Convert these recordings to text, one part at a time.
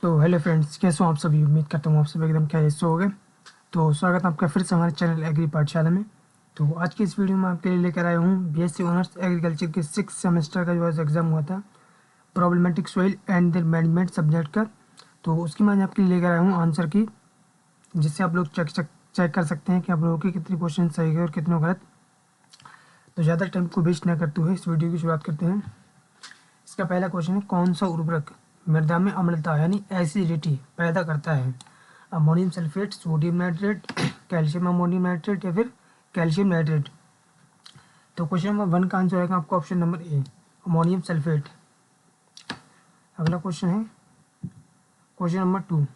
तो hello friends, कैसे हो आप सभी। उम्मीद करता हूँ आप सब एकदम खैरियत से होंगे। तो स्वागत है आपका फिर से हमारे चैनल एग्री पाठशाला में। तो आज की इस वीडियो में आपके लिए लेकर आया हूँ बीएससी ऑनर्स एग्रीकल्चर के 6 सेमेस्टर का जो है एग्ज़ाम हुआ था, problematic soil and there management subject का। तो उसकी मैं आपके लिए लेकर आया हूँ आंसर की, जिससे आप लोग चेक कर सकते हैं कि आप लोगों के कितने क्वेश्चन सही है और कितने गलत। तो ज़्यादा टाइम को वेस्ट न करते हुए इस वीडियो की शुरुआत करते हैं। इसका पहला क्वेश्चन है, कौन सा उर्वरक मृदा में अम्लता यानी एसिडिटी पैदा करता है? Ammonium sulphate, sodium nitrate, calcium ammonium nitrate या फिर कैल्शियम नाइट्रेट। तो क्वेश्चन नंबर 1 का आंसर आएगा आपका option number A, ammonium sulphate. अगला क्वेश्चन है क्वेश्चन नंबर 2,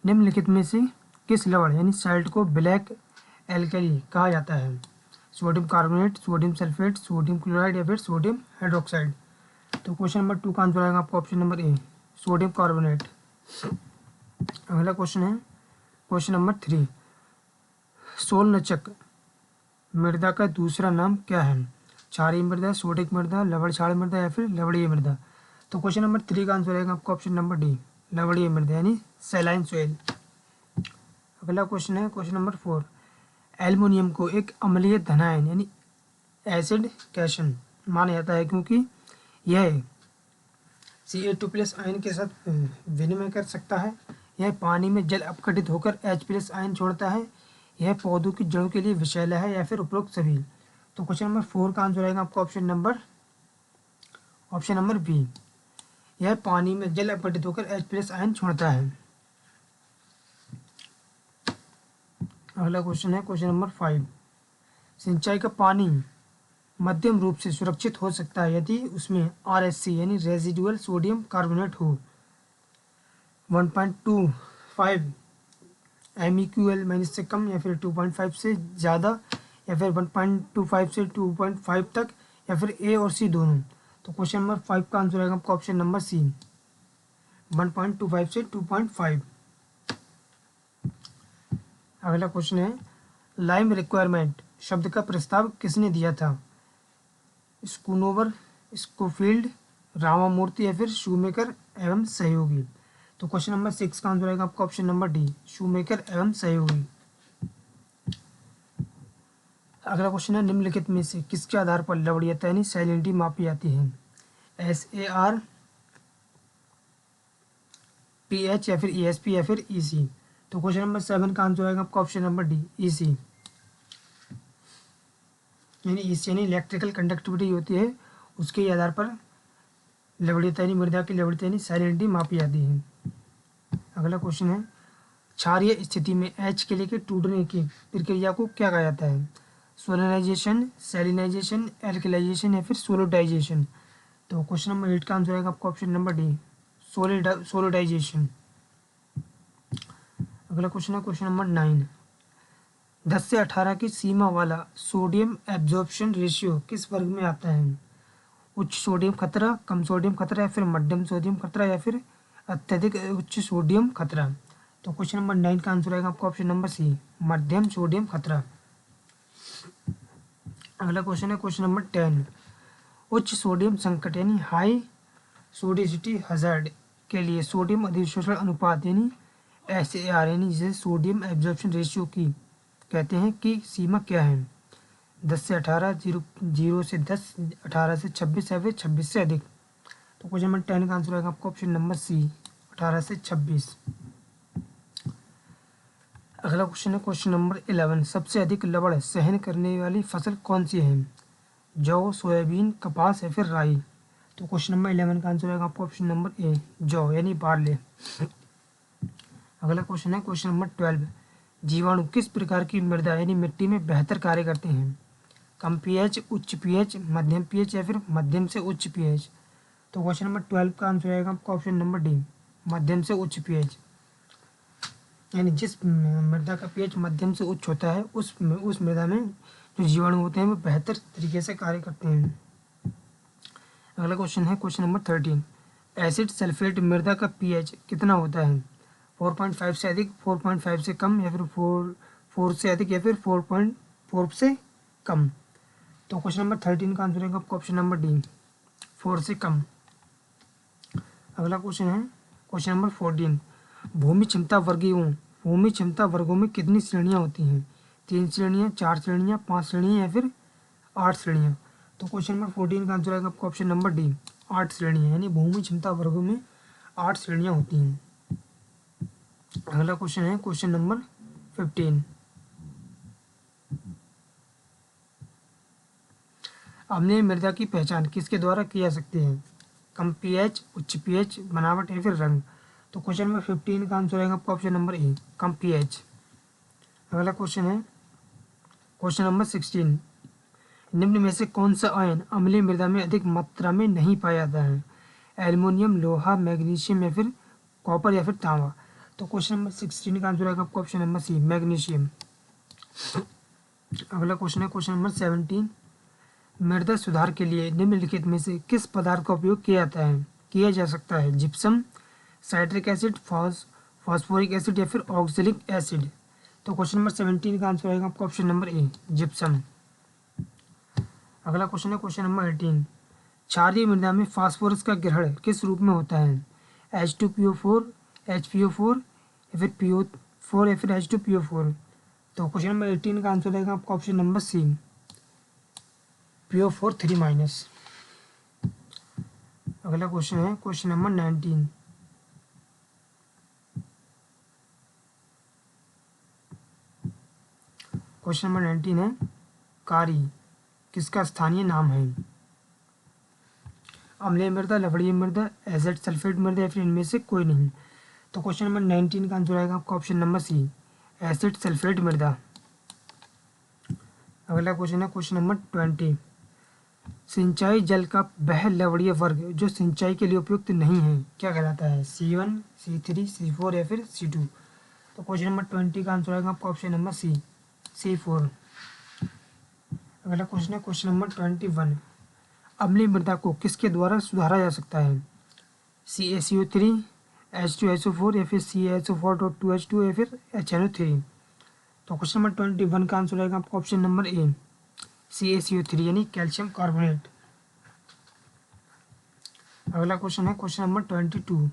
निम्नलिखित में से किस लवण यानी साल्ट को ब्लैक एल्कली कहा जाता है? Sodium carbonate, sodium sulphate, sodium chloride या फिर सोडियम हाइड्रोक्साइड। तो क्वेश्चन नंबर 2 का आंसर आएगा आपका option number A, sodium carbonate. अगला क्वेश्चन है क्वेश्चन नंबर 3, सोलनचक मृदा का दूसरा नाम क्या है? क्षारीय मृदा, सोडिक मृदा, लवण क्षार मृदा या फिर लवणीय मृदा। तो क्वेश्चन नंबर 3 का आंसर आएगा आपका ऑप्शन नंबर डी, लवणीय मृदा यानी सैलाइन सोइल। अगला क्वेश्चन है क्वेश्चन नंबर 4, एल्युमिनियम को एक अम्लीय धनायन यानी एसिड कैशन माना जाता है क्योंकि यह Ca2+ आयन के साथ विनिमय कर सकता है, यह पानी में जल अपघटित होकर H+ आयन छोड़ता है, यह पौधों की जड़ों के लिए विषैला है या फिर उपरोक्त सभी। तो क्वेश्चन नंबर 4 का आंसर आएगा आपका ऑप्शन नंबर बी, यह पानी में जल अपघटित होकर H+ आयन छोड़ता है। अगला क्वेश्चन है क्वेश्चन नंबर 5, सिंचाई का पानी मध्यम रूप से सुरक्षित हो सकता है यदि उसमें RSC यानी रेजिडुअल सोडियम कार्बोनेट हो 1.25 MEQL- से कम या फिर 2.5 से ज़्यादा या फिर 1.25 से 2.5 तक या फिर ए और सी दोनों। तो क्वेश्चन नंबर 5 का आंसर आएगा आपका ऑप्शन नंबर सी, 1.25 से 2.5। अगला क्वेश्चन है, लाइम रिक्वायरमेंट शब्द का प्रस्ताव किसने दिया था? स्कूनोवर, स्कोफील्ड, रामामूर्ति या फिर शूमेकर एवं सहयोगी। तो क्वेश्चन नंबर 6 का आंसर आएगा आपका ऑप्शन नंबर डी, शूमेकर एवं सहयोगी। अगला क्वेश्चन है, निम्नलिखित में से किसके आधार पर लवणीयता यानी सैलिनिटी मापी जाती है? SAR, pH या फिर ESP या फिर EC। तो क्वेश्चन नंबर 7 का आंसर आएगा आपका ऑप्शन नंबर डी, EC यानी इलेक्ट्रिकल कंडक्टिविटी होती है, उसके आधार पर लवणीयता यानी मृदा की लवणीयता यानी सैलिनिटी मापी जाती है। अगला क्वेश्चन है, क्षारीय स्थिति में H के लेके टूटने की प्रक्रिया को क्या कहा जाता है? सोलनाइजेशन, सैलिनाइजेशन, एल्कलाइजेशन या फिर सोलोडाइजेशन। तो क्वेश्चन नंबर 8 का आंसर आएगा आपका ऑप्शन नंबर डी, सोलोडाइजेशन। अगला क्वेश्चन है क्वेश्चन नंबर 9, 10 से 18 की सीमा वाला सोडियम एब्जॉर्प्शन रेशियो किस वर्ग में आता है? उच्च सोडियम खतरा, कम सोडियम खतरा या फिर मध्यम सोडियम खतरा या फिर अत्यधिक उच्च सोडियम खतरा। तो क्वेश्चन नंबर 9 का आंसर आएगा आपका ऑप्शन नंबर सी, मध्यम सोडियम खतरा। अगला क्वेश्चन है क्वेश्चन नंबर 10, उच्च सोडियम संकट यानी हाई सोडिसिटी हजार्ड के लिए सोडियम अधिशोषण अनुपात यानी SAR यानी जिसे सोडियम एब्जॉर्प्शन रेशियो की कहते हैं कि सीमा क्या है? 10 से 18, 0 से 10, 18 से 26 या फिर 26 से अधिक। तो क्वेश्चन नंबर 10 का आंसर आएगा आपका ऑप्शन नंबर सी, 18 से 26। अगला क्वेश्चन है क्वेश्चन नंबर 11, सबसे अधिक लवण सहन करने वाली फसल कौन सी है? जौ, सोयाबीन, कपास या फिर राई। तो क्वेश्चन नंबर 11 का आंसर आएगा आपका ऑप्शन नंबर ए, जौ यानी बार्ले। अगला क्वेश्चन है क्वेश्चन नंबर 12, जीवाणु किस प्रकार की मृदा यानी मिट्टी में बेहतर कार्य करते हैं? कम pH, उच्च pH, मध्यम pH या फिर मध्यम से उच्च pH। तो क्वेश्चन नंबर 12 का आंसर आएगा आपका ऑप्शन नंबर डी, मध्यम से उच्च pH यानी जिस मृदा का pH मध्यम से उच्च होता है उस मृदा में जो जीवाणु होते हैं वो बेहतर तरीके से कार्य करते हैं। अगला क्वेश्चन है क्वेश्चन नंबर 13, एसिड सल्फेट मृदा का pH कितना होता है? 4.5 से अधिक, 4.5 से कम या फिर 4 से अधिक या फिर 4.4 से कम। तो क्वेश्चन नंबर 13 का आंसर है आपका ऑप्शन नंबर डी, 4 से कम। अगला क्वेश्चन है क्वेश्चन नंबर 14, भूमि क्षमता वर्गों में कितनी श्रेणियां होती हैं? 3 श्रेणियां, 4 श्रेणियां, 5 श्रेणियां या फिर 8 श्रेणियां? तो क्वेश्चन नंबर 14 का आंसर आएगा आपका ऑप्शन नंबर डी, 8 श्रेणियां, यानी भूमि क्षमता वर्गों में 8 श्रेणियां होती हैं। अगला क्वेश्चन है क्वेश्चन नंबर 15, अम्लीय मृदा की पहचान किसके द्वारा की जा सकती है? कम पीएच, उच्च पीएच, बनावट या फिर रंग? तो क्वेश्चन नंबर 15 का आंसर आएगा आपका option number A, come pH. अगला क्वेश्चन है क्वेश्चन नंबर 16, निम्न में से कौन सा आयन अम्लीय मृदा में अधिक मात्रा में नहीं पाया जाता है? एल्युमिनियम, लोहा, मैग्नीशियम या फिर कॉपर या फिर तांबा? तो क्वेश्चन नंबर 16 का आंसर आएगा आपका ऑप्शन नंबर सी, मैग्नीशियम। अगला क्वेश्चन है क्वेश्चन नंबर 17, मृदा सुधार के लिए निम्नलिखित में से किस पदार्थ का उपयोग किया जा सकता है? Gypsum, citric acid, phosphoric acid या फिर ऑक्सैलिक एसिड? तो क्वेश्चन नंबर 17 का आंसर आएगा आपका ऑप्शन नंबर ए, जिप्सम। अगला क्वेश्चन है क्वेश्चन नंबर 18, क्षारीय मृदा में फास्फोरस का ग्रहण किस रूप में होता है? H2PO4, HPO4 या फिर PO4 या फिर H2PO4? तो क्वेश्चन नंबर 18 का आंसर आएगा आपका ऑप्शन नंबर सी, PO4 3-। अगला क्वेश्चन है क्वेश्चन नंबर 19, क्वेश्चन नंबर 19 है कारी किसका स्थानीय नाम है? अम्लीय मृदा, लवणीय मृदा, एसिड सल्फेट मृदा या फिर इनमें से कोई नहीं? तो क्वेश्चन नंबर 19 का आंसर आएगा आपका option number C, acid sulphate मृदा। अगला क्वेश्चन है क्वेश्चन नंबर 20, सिंचाई जल का वह लवणीय वर्ग जो सिंचाई के लिए उपयुक्त नहीं है क्या कहलाता है? C1, C3, C4 या फिर C2? तो क्वेश्चन नंबर 20 का आंसर आएगा आपका ऑप्शन नंबर सी, C4। अगला क्वेश्चन है क्वेश्चन नंबर 21, अम्लीय मृदा को किसके द्वारा सुधारा जा सकता है? CaCO3, H2SO4 या फिर CaSO4.2H2 या फिर HNO3? तो क्वेश्चन नंबर 21 का आंसर आएगा आपका ऑप्शन नंबर ए, CaCO3 यानी कैल्शियम कार्बोनेट। अगला क्वेश्चन है क्वेश्चन नंबर 22,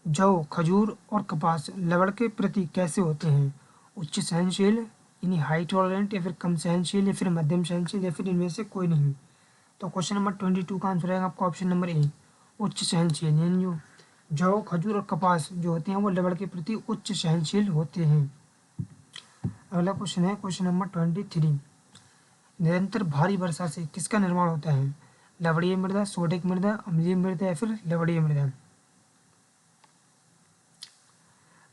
जौ, खजूर और कपास लवण के प्रति कैसे होते हैं? उच्च सहनशील यानी हाई टॉलरेंट या फिर कम सहनशील या फिर मध्यम सहनशील या फिर इनमें से कोई नहीं? तो क्वेश्चन नंबर 22 का आंसर आएगा आपका ऑप्शन नंबर ए, उच्च सहनशील, यानी जो जौ, खजूर और कपास जो होते हैं वो लवण के प्रति उच्च सहनशील होते हैं। अगला क्वेश्चन है क्वेश्चन नंबर 23, निरंतर भारी वर्षा से किसका निर्माण होता है? लवणीय मृदा, सोडिक मृदा, अम्लीय मृदा या फिर लवणीय मृदा?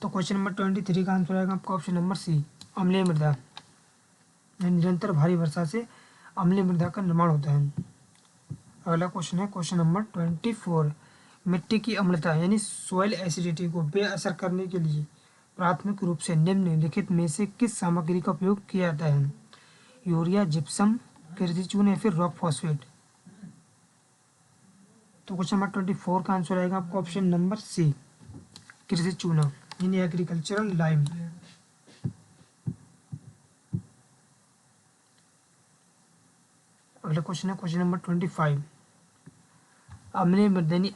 तो क्वेश्चन नंबर 23 का आंसर आएगा आपका ऑप्शन नंबर सी, अम्लीय मृदा। निरंतर भारी वर्षा से अम्लीय मृदा का निर्माण होता है। अगला क्वेश्चन है क्वेश्चन नंबर 24, मिट्टी की अम्लता यानी सॉइल एसिडिटी को बेअसर करने के लिए प्राथमिक रूप से निम्नलिखित में से किस सामग्री का उपयोग किया जाता है? यूरिया, जिप्सम, कृषि चूना या फिर रॉक फॉस्फेट? तो क्वेश्चन नंबर 24 का आंसर आएगा आपका ऑप्शन नंबर सी, कृषि चूना यानी एग्रीकल्चरल लाइम। अगला क्वेश्चन है क्वेश्चन नंबर 25, अम्लीय मृदा यानी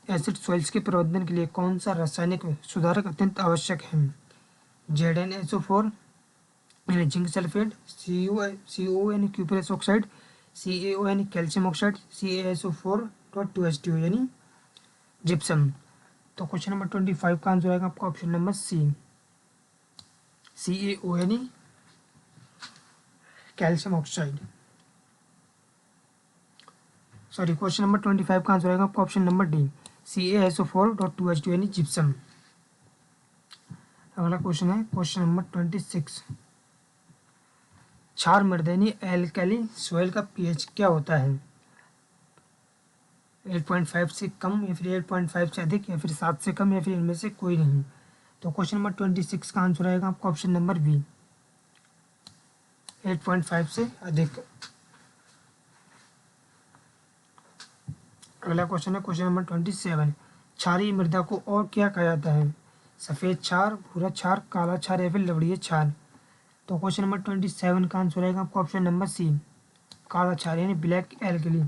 एसिड सॉइल्स के प्रबंधन के लिए कौन सा रासायनिक सुधारक अत्यंत आवश्यक है? ZnSO4 यानी जिंक सल्फेट, CO यानी क्यूपरस ऑक्साइड, CaO यानी कैल्शियम ऑक्साइड, CaSO4.2H2 यानी जिप्सम? तो क्वेश्चन नंबर 25 का आंसर आएगा आपका ऑप्शन नंबर सी, CaO यानी calcium oxide. Sorry, question number 25 का आंसर आएगा आपका ऑप्शन नंबर डी, CaSO4.2H2 यानी जिप्सम। अगला क्वेश्चन है क्वेश्चन नंबर 26, क्षार मृदा यानी एल्कली सॉइल का पीएच क्या होता है? 8.5 से कम या फिर 8.5 से अधिक या फिर 7 से कम या फिर इनमें से कोई नहीं? तो क्वेश्चन नंबर 26 का आंसर आएगा आपका ऑप्शन नंबर बी, 8.5 से अधिक। अगला क्वेश्चन है क्वेश्चन नंबर 27, क्षारीय मृदा को और क्या कहा जाता है? सफ़ेद क्षार, भूरा क्षार, काला क्षार या फिर लवणीय क्षार? तो क्वेश्चन नंबर 27 का आंसर आएगा आपका ऑप्शन नंबर सी, काला क्षार यानी ब्लैक एल्कली।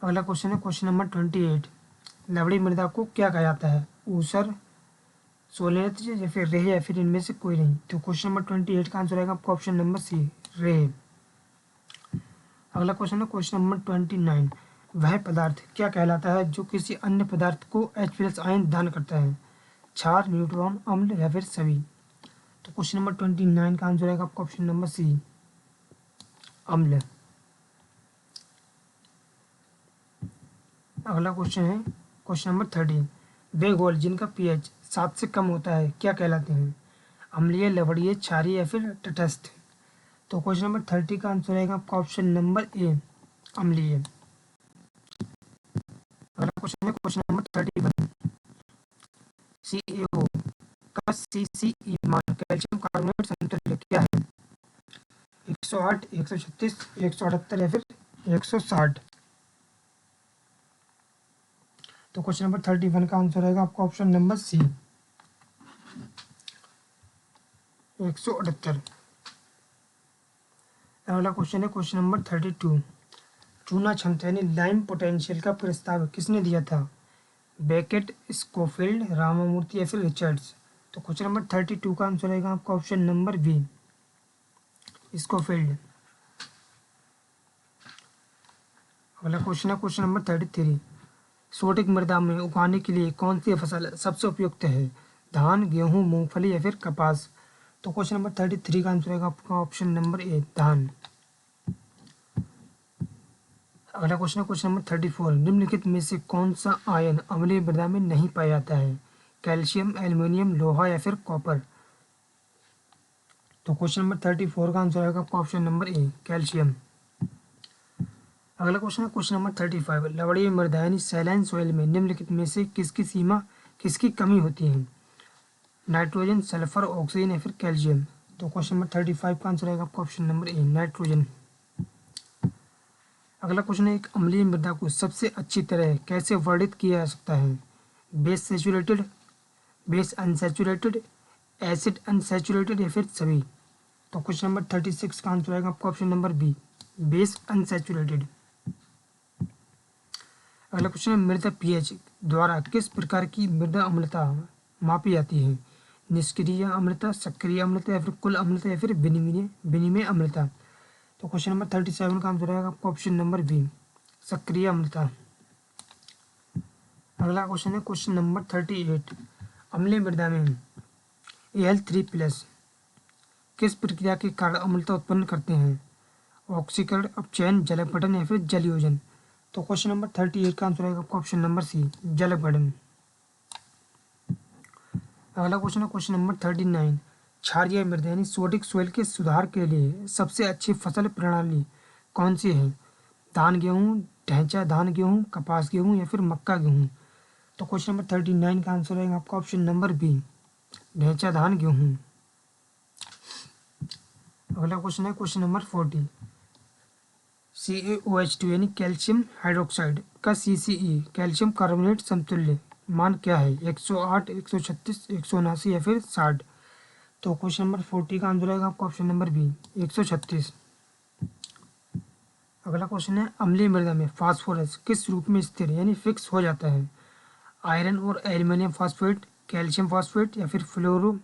अगला क्वेश्चन है क्वेश्चन नंबर 28। लवड़ी मृदा को क्या कहा जाता है? ऊसर, सोलह या फिर रेह या फिर इनमें से कोई नहीं। तो क्वेश्चन नंबर 28 का आंसर आएगा आपका ऑप्शन नंबर सी, रेह। अगला क्वेश्चन है क्वेश्चन नंबर 29। वह पदार्थ क्या कहलाता है जो किसी अन्य पदार्थ को H+ आयन दान करता है? क्षार, न्यूट्रॉन, अम्ल या फिर सभी। तो क्वेश्चन नंबर 29 का आंसर आएगा आपका ऑप्शन नंबर सी, अम्ल। अगला क्वेश्चन है क्वेश्चन नंबर 30। वे घोल जिनका pH 7 से कम होता है क्या कहलाते हैं? अम्लीय, लवणीय, क्षारीय या फिर तटस्थ। तो क्वेश्चन नंबर 30 का आंसर आएगा आपका ऑप्शन नंबर ए, अम्लीय। अगला क्वेश्चन है क्वेश्चन नंबर 31। CaO का CCE मान कैल्शियम कार्बोनेट समतुल्य क्या है? 108, 136, 178 या फिर 160। तो क्वेश्चन नंबर 31 का आंसर आएगा आपका ऑप्शन नंबर सी, 178। अगला क्वेश्चन है क्वेश्चन नंबर 32। चूना क्षमता यानी लाइम पोटेंशियल का प्रस्ताव किसने दिया था? बेकेट, स्कोफिल्ड, रामामूर्ति या फिर रिचर्ड्स। तो क्वेश्चन नंबर 32 का आंसर आएगा आपका ऑप्शन नंबर बी, स्कोफिल्ड। अगला क्वेश्चन है क्वेश्चन नंबर 33। सोडिक मृदा में उगाने के लिए कौन सी फसल सबसे उपयुक्त है? धान, गेहूं, मूंगफली या फिर कपास। तो क्वेश्चन नंबर 33 का आंसर आएगा आपका ऑप्शन नंबर ए, धान। अगला क्वेश्चन है क्वेश्चन नंबर 34। निम्नलिखित में से कौन सा आयन अम्लीय मृदा में नहीं पाया जाता है? कैल्शियम, एल्युमिनियम, लोहा या फिर कॉपर। तो क्वेश्चन नंबर 34 का आंसर आएगा आपका ऑप्शन नंबर ए, कैल्शियम। अगला क्वेश्चन है क्वेश्चन नंबर 35। लवणीय मृदा यानी सैलाइन सॉइल में निम्नलिखित में से किसकी कमी होती है? नाइट्रोजन, सल्फर, ऑक्सीजन या फिर कैल्शियम। तो क्वेश्चन नंबर 35 का आंसर आएगा आपका ऑप्शन नंबर ए, नाइट्रोजन। अगला क्वेश्चन है एक अम्लीय मृदा को सबसे अच्छी तरह कैसे वर्णित किया जा सकता है? Base saturated, base unsaturated, acid unsaturated या फिर सभी। तो क्वेश्चन नंबर 36 का आंसर आएगा आपका option number B, base unsaturated. अगला क्वेश्चन है मृदा pH द्वारा किस प्रकार की मृदा अम्लता मापी जाती है? निष्क्रिय अम्लता, सक्रिय अम्लता या फिर कुल अम्लता या फिर विनिमय अम्लता। तो क्वेश्चन नंबर 37 का आंसर आएगा आपका ऑप्शन नंबर बी, सक्रिय अम्लता। अगला क्वेश्चन है क्वेश्चन नंबर 38। अम्लीय मृदा में Al3+ किस प्रक्रिया के कारण अम्लता उत्पन्न करते हैं? ऑक्सीकरण, अपचयन, जलपठन या फिर जलयोजन। तो क्वेश्चन नंबर 38 का आंसर आएगा आपका ऑप्शन नंबर सी, जलपठन। अगला क्वेश्चन है क्वेश्चन नंबर 39। क्षारीय मृदा यानी सोडिक सोइल के सुधार के लिए सबसे अच्छी फसल प्रणाली कौन सी है? धान गेहूँ, ढैंचा धान गेहूँ, कपास गेहूँ या फिर मक्का गेहूँ। तो क्वेश्चन नंबर 39 का आंसर आएगा आपका ऑप्शन नंबर बी, ढैंचा धान गेहूँ। अगला क्वेश्चन है क्वेश्चन नंबर 40। CaOH2 यानी कैल्शियम हाइड्रोक्साइड का CCE कैल्शियम कार्बोनेट समतुल्य मान क्या है? 108, 136, 179 या फिर 60। तो क्वेश्चन नंबर 40 का आंसर आएगा आपका ऑप्शन नंबर बी, 136। अगला क्वेश्चन है अम्लीय मृदा में फास्फोरस किस रूप में स्थिर यानी फिक्स हो जाता है? आयरन और एल्यूमिनियम फास्फेट, कैल्शियम फास्फेट या फिर फ्लोरो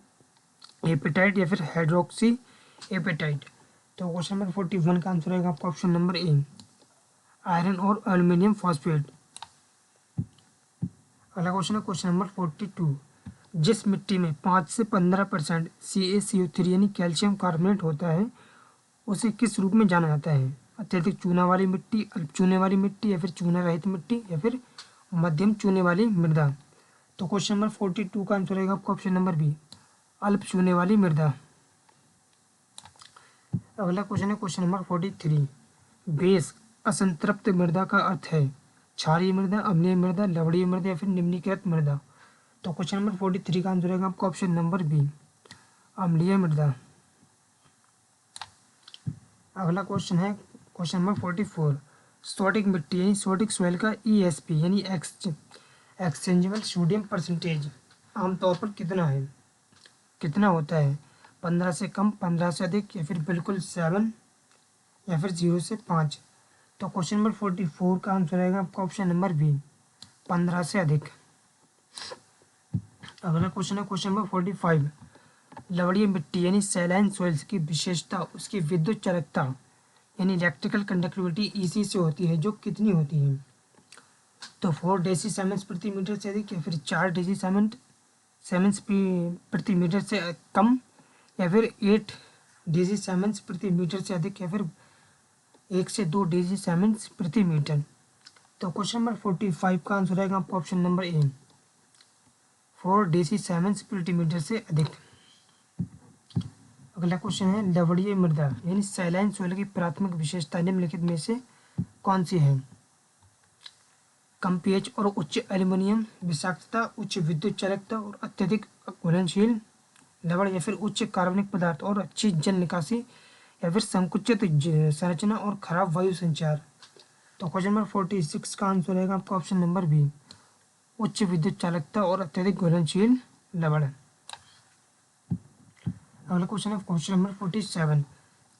एपेटाइट या फिर हाइड्रोक्सी एपेटाइट। तो क्वेश्चन नंबर 41 का आंसर आएगा आपका ऑप्शन नंबर ए, आयरन और एल्यूमिनियम फॉस्फेट। अगला क्वेश्चन है क्वेश्चन नंबर 42। जिस मिट्टी में 5 से 15% CaCO3 यानी कैल्शियम कार्बोनेट होता है उसे किस रूप में जाना जाता है? अत्यधिक चूना वाली मिट्टी, अल्प चूने वाली मिट्टी या फिर चूना रहित मिट्टी या फिर मध्यम चूने वाली मृदा। तो क्वेश्चन नंबर 42 का आंसर आएगा आपका ऑप्शन नंबर बी, अल्प चूने वाली मृदा। अगला क्वेश्चन है क्वेश्चन नंबर 43। बेस असंतृप्त मृदा का अर्थ है क्षारीय मृदा, अम्लीय मृदा, लवणीय मृदा या फिर निम्नीकृत मृदा। तो क्वेश्चन नंबर 43 का आंसर आएगा आपका ऑप्शन नंबर बी, अम्लीय मृदा। अगला क्वेश्चन है क्वेश्चन नंबर 44। सोडिक मिट्टी यानी सोडिक सॉइल का ESP यानी एक्सचेंजेबल सोडियम परसेंटेज आमतौर पर कितना है, कितना होता है? 15 से कम, 15 से अधिक या फिर बिल्कुल 7 या फिर 0 से 5। तो क्वेश्चन नंबर 44 का आंसर रहेगा आपका ऑप्शन नंबर बी, 15 से अधिक। अगला क्वेश्चन है क्वेश्चन नंबर 45, लवणीय मिट्टी यानी सैलाइन सॉइल्स की विशेषता उसकी विद्युत चालकता यानी इलेक्ट्रिकल कंडक्टिविटी ईसी से होती है, जो कितनी होती है? तो 4 डेसी सेमेंस प्रति मीटर से अधिक, या फिर 4 डेसी सेमेंस प्रति मीटर से कम, या फिर 8 डेसी सेमेंस प्रति मीटर से अधिक, या फिर 1 से 2 डेसी सेमेंस प्रति मीटर। तो क्वेश्चन नंबर 45 का आंसर रहेगा आपका ऑप्शन नंबर ए, 4 डेसी सेमेंस प्रति मीटर से अधिक। अगला क्वेश्चन है लवणीय मृदा यानी सैलाइन सोइल की प्राथमिक विशेषता निम्नलिखित में से कौन सी है? कम पीएच और उच्च एल्यूमिनियम विषाक्तता, उच्च विद्युत चालकता और अत्यधिक घुलनशील लवण, या फिर उच्च कार्बनिक पदार्थ और अच्छी जल निकासी, या फिर संकुचित संरचना और खराब वायु संचार। तो क्वेश्चन नंबर 46 का आंसर रहेगा आपका ऑप्शन नंबर बी, उच्च विद्युत चालकता और अत्यधिक घुलनशील लवण। अगला क्वेश्चन है क्वेश्चन नंबर 47,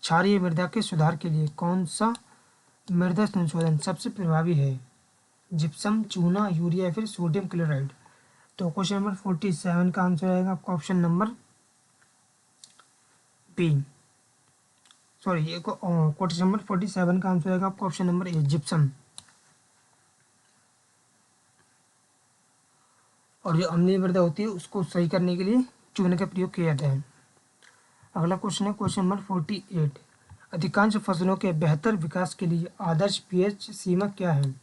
क्षारीय मृदा के सुधार के लिए कौन सा मृदा संशोधन सबसे प्रभावी है? जिप्सम, चूना, यूरिया, या फिर सोडियम क्लोराइड। तो क्वेश्चन नंबर 47 का आंसर रहेगा आपका option number B, sorry question number 47 का आंसर रहेगा आपका ऑप्शन नंबर ए, जिप्सम। और जो अम्लीय मृदा होती है उसको सही करने के लिए चूने का प्रयोग किया जाता है। अगला क्वेश्चन है क्वेश्चन नंबर 48, अधिकांश फसलों के बेहतर विकास के लिए आदर्श पीएच सीमा क्या है?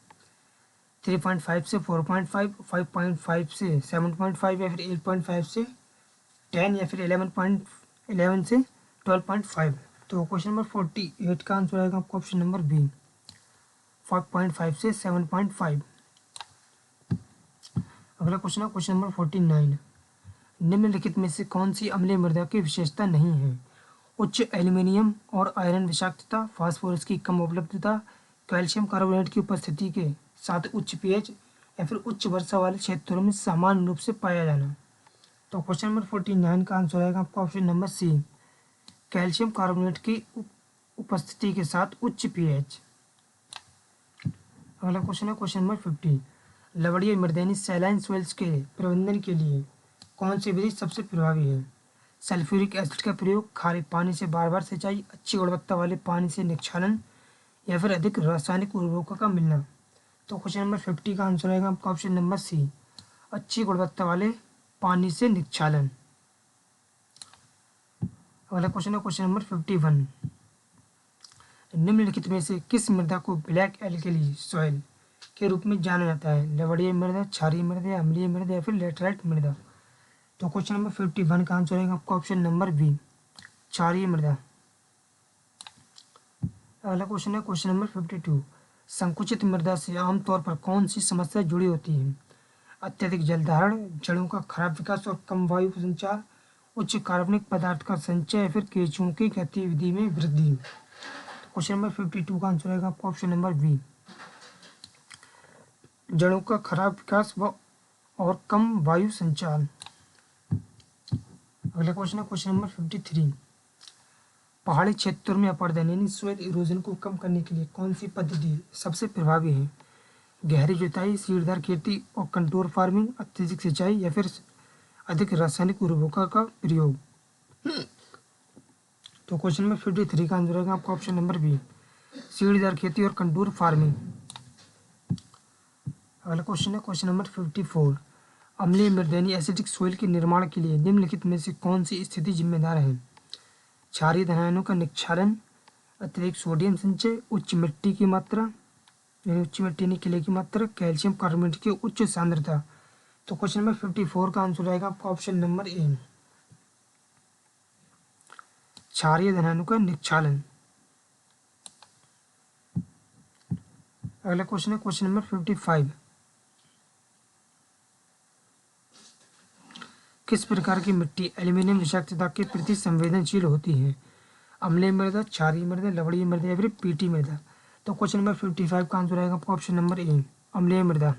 3.5 से 4.5, 5.5 से 7.5, या फिर 8.5 से 10, या फिर 11 से 12.5। तो क्वेश्चन नंबर 48 का आंसर आएगा आपका ऑप्शन नंबर बी, 5.5 से 7.5। अगला क्वेश्चन है क्वेश्चन नंबर 49, निम्नलिखित में से कौन सी अम्लीय मृदा की विशेषता नहीं है? उच्च एल्यूमिनियम और आयरन विषाक्तता, फास्फोरस की कम उपलब्धता, कैल्शियम कार्बोनेट की उपस्थिति के साथ उच्च पीएच, या फिर उच्च वर्षा वाले क्षेत्रों में सामान्य रूप से पाया जाना। तो क्वेश्चन नंबर 49 का आंसर आएगा आपका option number C, calcium carbonate की उपस्थिति के साथ उच्च पीएच। अगला क्वेश्चन है क्वेश्चन नंबर 50, लवणीय मृदा यानी सैलाइन सॉइल्स के प्रबंधन के लिए कौन सी विधि सबसे प्रभावी है? सल्फ्यूरिक एसिड का प्रयोग, खारे पानी से बार बार सिंचाई, अच्छी गुणवत्ता वाले पानी से निक्षालन, या फिर अधिक रासायनिक उर्वरकों का मिलना। तो क्वेश्चन नंबर 50 का आंसर आएगा आपका ऑप्शन नंबर सी, अच्छी गुणवत्ता वाले पानी से निक्षालन। अगला क्वेश्चन है क्वेश्चन नंबर 51, निम्नलिखित में से किस मृदा को ब्लैक एल्कली सॉइल के रूप में जाना जाता है? लवणीय मृदा, क्षारीय मृदा, अम्लीय मृदा, या फिर लेटराइट मृदा। तो क्वेश्चन नंबर 51 का आंसर आएगा आपका ऑप्शन नंबर बी, क्षारीय मृदा। अगला क्वेश्चन है क्वेश्चन नंबर 52, संकुचित मृदा से आमतौर पर कौन सी समस्या जुड़ी होती है? अत्यधिक जल धारण, जड़ों का खराब विकास और कम वायु संचार, उच्च कार्बनिक पदार्थ का संचय, या फिर केंचुओं की गतिविधि में वृद्धि। क्वेश्चन नंबर 52 का आंसर आएगा आपका ऑप्शन नंबर बी, जड़ों का खराब विकास व और कम वायु संचार। अगला क्वेश्चन है क्वेश्चन नंबर 53, पहाड़ी क्षेत्रों में अपर्दन यानी सॉइल इरोजन को कम करने के लिए कौन सी पद्धति सबसे प्रभावी है? गहरी जुताई, सीढ़ीदार खेती और कंटूर फार्मिंग, अत्यधिक सिंचाई, या फिर अधिक रासायनिक उर्वरकों का प्रयोग। तो क्वेश्चन नंबर 53 का आंसर होगा आपका ऑप्शन नंबर बी, सीढ़ीदार खेती और कंटूर फार्मिंग। अगला क्वेश्चन है क्वेश्चन नंबर 54, अम्लीय मृदा यानी एसिडिक सॉइल के निर्माण के लिए निम्नलिखित में से कौन सी स्थिति जिम्मेदार है? क्षारीय धनायनों का निक्षालन, अतिरिक्त सोडियम संचय, उच्च मिट्टी की मात्रा यानी उच्च मिट्टी यानी किले की मात्रा, कैल्शियम कार्बोनेट की उच्च सांद्रता। तो क्वेश्चन नंबर 54 का आंसर आएगा आपका ऑप्शन नंबर ए, क्षारीय धनायनों का निक्षालन। अगला क्वेश्चन है क्वेश्चन नंबर 55, किस प्रकार की मिट्टी एल्यूमिनियम विषाक्तता के प्रति संवेदनशील होती है? अम्लीय मृदा, क्षारीय मृदा, लवणीय मृदा, या फिर पीटी मृदा। तो क्वेश्चन नंबर 55 का आंसर आएगा आपका ऑप्शन नंबर ए, अम्लीय मृदा।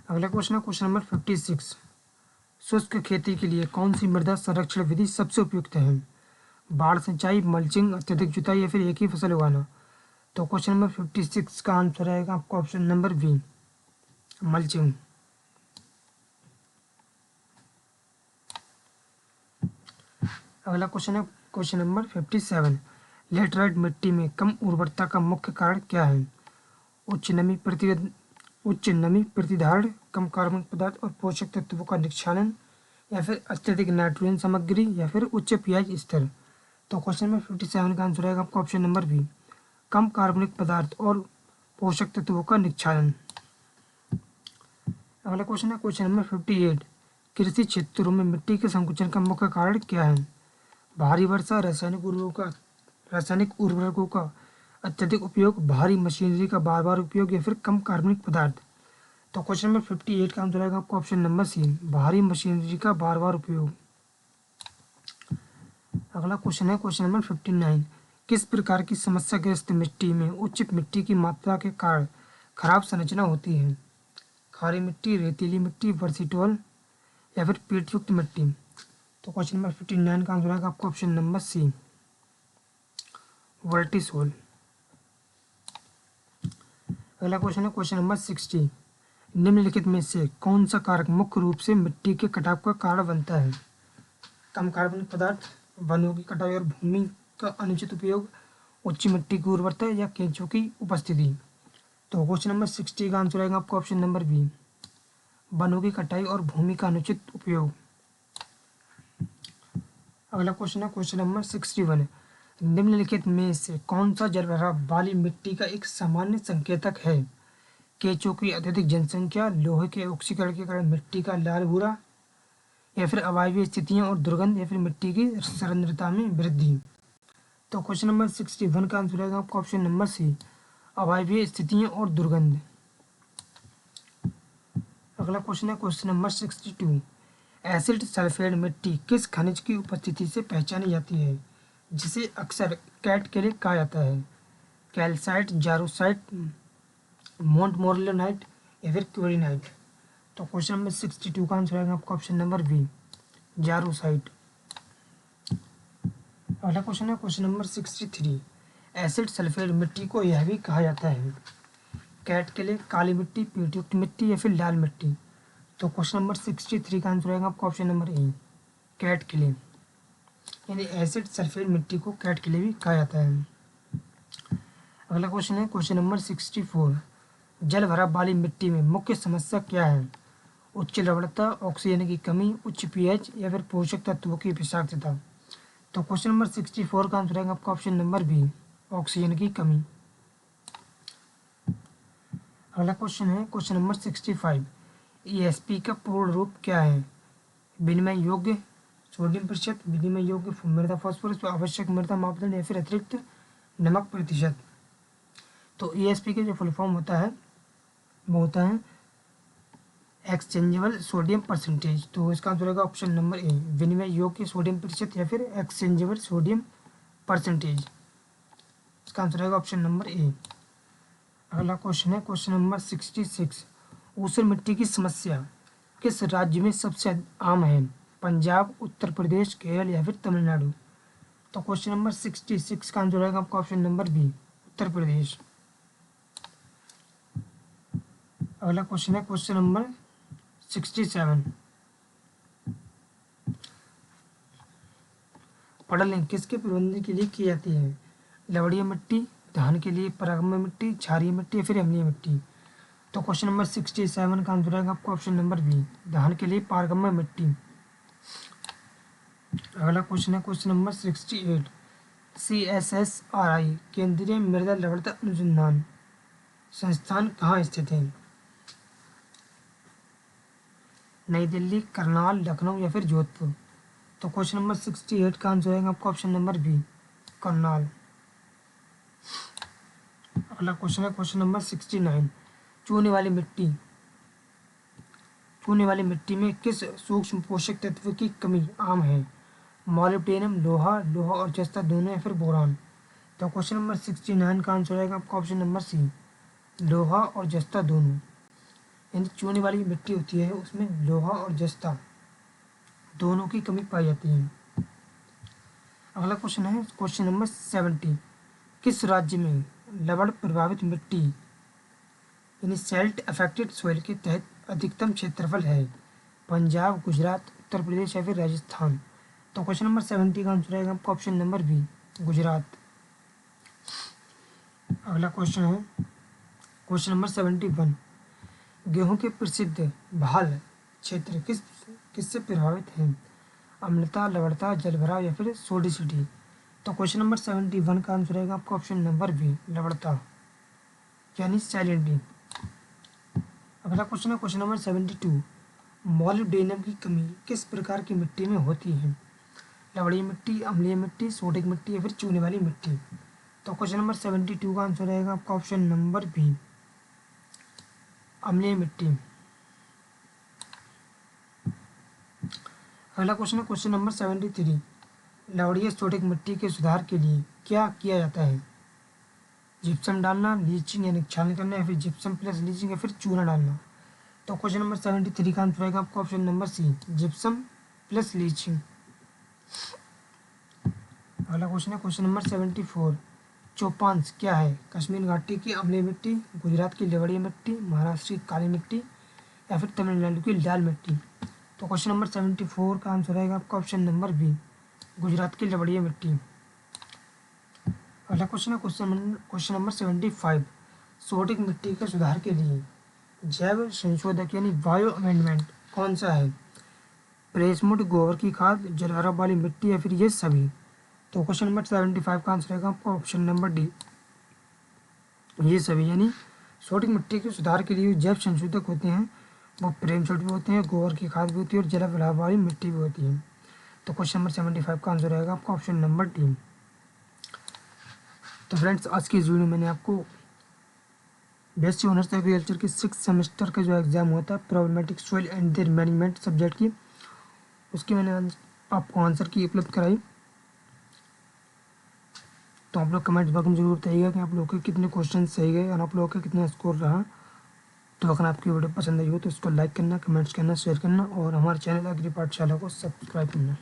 अगला क्वेश्चन है क्वेश्चन नंबर 56, शुष्क खेती के लिए कौन सी मृदा संरक्षण विधि सबसे उपयुक्त है? बाढ़ सिंचाई, मल्चिंग, अत्यधिक जुताई या फिर एक ही फसल उगाना। तो क्वेश्चन नंबर 56 का आंसर आएगा आपका ऑप्शन नंबर बी, मल्चिंग। अगला क्वेश्चन है क्वेश्चन नंबर 57। लेटराइट मिट्टी में कम उर्वरता का मुख्य कारण क्या है? उच्च नमी प्रतिधारण, कम कार्बनिक पदार्थ और पोषक तत्वों का निक्षालन, या फिर अत्यधिक नाइट्रोजन सामग्री, या फिर उच्च पीएच स्तर। तो क्वेश्चन नंबर 57 का आंसर आएगा आपका ऑप्शन नंबर बी, कम कार्बनिक पदार्थ और पोषक तत्वों का निक्षालन। अगला क्वेश्चन है क्वेश्चन नंबर 58। कृषि क्षेत्रों में मिट्टी के संकुचन का मुख्य कारण क्या है? भारी वर्षा, रासायनिक उर्वरकों का अत्यधिक उपयोग, भारी मशीनरी का बार बार उपयोग, या फिर कम कार्बनिक पदार्थ। तो क्वेश्चन नंबर 58 का आंसर आएगा आपका ऑप्शन नंबर सी, भारी मशीनरी का बार बार उपयोग। अगला क्वेश्चन है क्वेश्चन नंबर 59। किस प्रकार की समस्याग्रस्त मिट्टी में उच्च मिट्टी की मात्रा के कारण खराब संरचना होती है? खारी मिट्टी, रेतीली मिट्टी, वर्सीटोल, या फिर पीटयुक्त मिट्टी। तो क्वेश्चन नंबर 59 का आंसर आएगा आपका ऑप्शन नंबर सी, वर्टिसोल। अगला क्वेश्चन है क्वेश्चन नंबर 60। निम्नलिखित में से कौन सा कारक मुख्य रूप से मिट्टी के कटाव का कारण बनता है? कम कार्बनिक पदार्थ, वनों की कटाई और भूमि का अनुचित उपयोग, उच्च मिट्टी की उर्वरता, या केंचुओं की उपस्थिति। तो क्वेश्चन नंबर 60 का आंसर आएगा आपका ऑप्शन नंबर बी, वनों की कटाई और भूमि का अनुचित उपयोग। अगला क्वेश्चन है क्वेश्चन नंबर 61। निम्नलिखित में से कौन सा जलभराव वाली मिट्टी का एक सामान्य संकेतक है? केंचुओं की अत्यधिक जनसंख्या, लोहे के ऑक्सीकरण के कारण मिट्टी का लाल भूरा, या फिर अवायवीय स्थितियां और दुर्गंध, या फिर मिट्टी की सांद्रता में वृद्धि। तो क्वेश्चन नंबर 61 का आंसर आएगा आपका ऑप्शन नंबर सी, अवायवीय स्थितियां और दुर्गंध। अगला क्वेश्चन है क्वेश्चन नंबर 62। एसिड सल्फेट मिट्टी किस खनिज की उपस्थिति से पहचानी जाती है, जिसे अक्सर कैट के लिए कहा जाता है? कैल्साइट, जारोसाइट, मोंटमोरलोनाइट, या फिर क्लोरिनाइट। तो क्वेश्चन नंबर 62 का आंसर आएगा आपका ऑप्शन नंबर बी, जारोसाइट। अगला क्वेश्चन है क्वेश्चन नंबर 63। एसिड सल्फेट मिट्टी को यह भी कहा जाता है? कैट के लिए काली मिट्टी, पीटयुक्त मिट्टी, या फिर लाल मिट्टी। तो क्वेश्चन नंबर 63 का आंसर आएगा आपका ऑप्शन नंबर ए, कैट के लिए। यानी एसिड सल्फेट मिट्टी को कैट के लिए भी कहा जाता है। अगला क्वेश्चन है क्वेश्चन नंबर 64। जल भराव वाली मिट्टी में मुख्य समस्या क्या है? उच्च लवणता, ऑक्सीजन की कमी, उच्च पीएच, या फिर पोषक तत्वों की विषाक्तता। तो क्वेश्चन नंबर 64 का आंसर आएगा आपका ऑप्शन नंबर बी, ऑक्सीजन की कमी। अगला क्वेश्चन है क्वेश्चन नंबर 65। ईएसपी का पूर्ण रूप क्या है? विनिमय योग्य सोडियम प्रतिशत, विनिमय योग्य मृदा फास्फोरस, आवश्यक मृदा मापदंड, या फिर अतिरिक्त नमक प्रतिशत। तो ईएसपी का जो फुल फॉर्म होता है वो होता है एक्सचेंजेबल सोडियम परसेंटेज। तो इसका आंसर होगा ऑप्शन नंबर ए, विनिमय योग्य सोडियम प्रतिशत, या फिर एक्सचेंजेबल सोडियम परसेंटेज। इसका आंसर होगा ऑप्शन नंबर ए। अगला क्वेश्चन है क्वेश्चन नंबर 66। ऊसर मिट्टी की समस्या किस राज्य में सबसे आम है? पंजाब, उत्तर प्रदेश, केरल, या फिर तमिलनाडु। तो क्वेश्चन नंबर 66 का आंसर आएगा आपका option number B, Uttar Pradesh. अगला क्वेश्चन है क्वेश्चन नंबर 67। पड़ल किसके प्रबंधन के लिए की जाती है? लवणीय मिट्टी, धान के लिए परागम्य मिट्टी, क्षारीय मिट्टी, या फिर अम्लीय मिट्टी। तो क्वेश्चन नंबर 67 का आंसर आएगा आपका ऑप्शन नंबर बी, धान के लिए पारगम्य मिट्टी। अगला क्वेश्चन है क्वेश्चन नंबर 68। CSSRI केंद्रीय मृदा लवणता अनुसंधान संस्थान कहाँ स्थित है? नई दिल्ली, करनाल, लखनऊ, या फिर जोधपुर। तो क्वेश्चन नंबर 68 का आंसर आएगा आपका ऑप्शन नंबर बी, करनाल। अगला क्वेश्चन है क्वेश्चन नंबर 69। चूने वाली मिट्टी में किस सूक्ष्म पोषक तत्व की कमी आम है? मॉलिब्डेनम, लोहा और जस्ता दोनों, या फिर बोरान। तो क्वेश्चन नंबर 69 का आंसर आएगा आपका ऑप्शन नंबर सी, लोहा और जस्ता दोनों। यानी चूने वाली मिट्टी होती है उसमें लोहा और जस्ता दोनों की कमी पाई जाती है। अगला क्वेश्चन है क्वेश्चन नंबर 70। किस राज्य में लवण प्रभावित मिट्टी यानी सेल्ट अफेक्टेड सॉइल के तहत अधिकतम क्षेत्रफल है? पंजाब, गुजरात, उत्तर प्रदेश या फिर राजस्थान? तो क्वेश्चन नंबर 70 का आंसर आएगा आपका ऑप्शन नंबर बी, गुजरात। अगला क्वेश्चन है क्वेश्चन नंबर 71। गेहूं के प्रसिद्ध भाल क्षेत्र किससे प्रभावित है? अम्लता, लवणता, जलभराव या फिर सोडिसिटी? तो क्वेश्चन नंबर 71 का आंसर रहेगा आपका ऑप्शन नंबर बी, लवणता यानी सैलिनिटी। अगला क्वेश्चन है क्वेश्चन नंबर 72। मॉलिब्डेनम की कमी किस प्रकार की मिट्टी में होती है? लवणीय मिट्टी, अम्लीय मिट्टी, सोडिक मिट्टी या फिर चूने वाली मिट्टी? तो क्वेश्चन नंबर 72 का आंसर रहेगा आपका ऑप्शन नंबर बी, अम्लीय मिट्टी। अगला क्वेश्चन है क्वेश्चन नंबर 73। लवणीय सोडिक मिट्टी के सुधार के लिए क्या किया जाता है? जिप्सम डालना, लीचिंग यानी छाननी करना या फिर जिप्सम प्लस लीचिंग या फिर चूना डालना? तो क्वेश्चन नंबर 73 का आंसर रहेगा आपका option number C, gypsum plus leaching. अगला क्वेश्चन है क्वेश्चन नंबर 74। चौपांस क्या है? कश्मीर घाटी की अम्लीय मिट्टी, गुजरात की लवणीय मिट्टी, महाराष्ट्र की काली मिट्टी या फिर तमिलनाडु की लाल मिट्टी? तो क्वेश्चन नंबर 74 का आंसर रहेगा आपका ऑप्शन नंबर बी, गुजरात की लवणीय मिट्टी। अगला क्वेश्चन है क्वेश्चन नंबर 75। सोडिक मिट्टी के सुधार के लिए जैव संशोधक यानी बायो अमेंडमेंट कौन सा है? प्रेसमुड, गोबर की खाद, जलभराव वाली मिट्टी या फिर ये सभी? तो क्वेश्चन नंबर 75 का आंसर रहेगा आपका ऑप्शन नंबर डी, ये सभी। यानी सोडिक मिट्टी के सुधार के लिए जैव संशोधक होते हैं वो प्रेमचूट भी होते हैं, गोबर की खाद भी होती है और जलभराव वाली मिट्टी भी होती है। तो क्वेश्चन नंबर 75 का आंसर रहेगा आपका ऑप्शन नंबर डी। तो फ्रेंड्स, आज की इस वीडियो में मैंने आपको बीएससी ऑनर्स एग्रीकल्चर के 6 सेमेस्टर का जो एग्ज़ाम होता है problematic soil and there management subject की, उसकी मैंने आपको आंसर की उपलब्ध कराई। तो आप लोग कमेंट बॉक्स में जरूर बताइएगा कि आप लोगों के कितने क्वेश्चन सही गए और आप लोगों का कितना स्कोर रहा। तो अगर आपकी वीडियो पसंद आई हो तो इसको लाइक करना, कमेंट्स करना, शेयर करना और हमारे चैनल एग्री पाठशाला को सब्सक्राइब करना।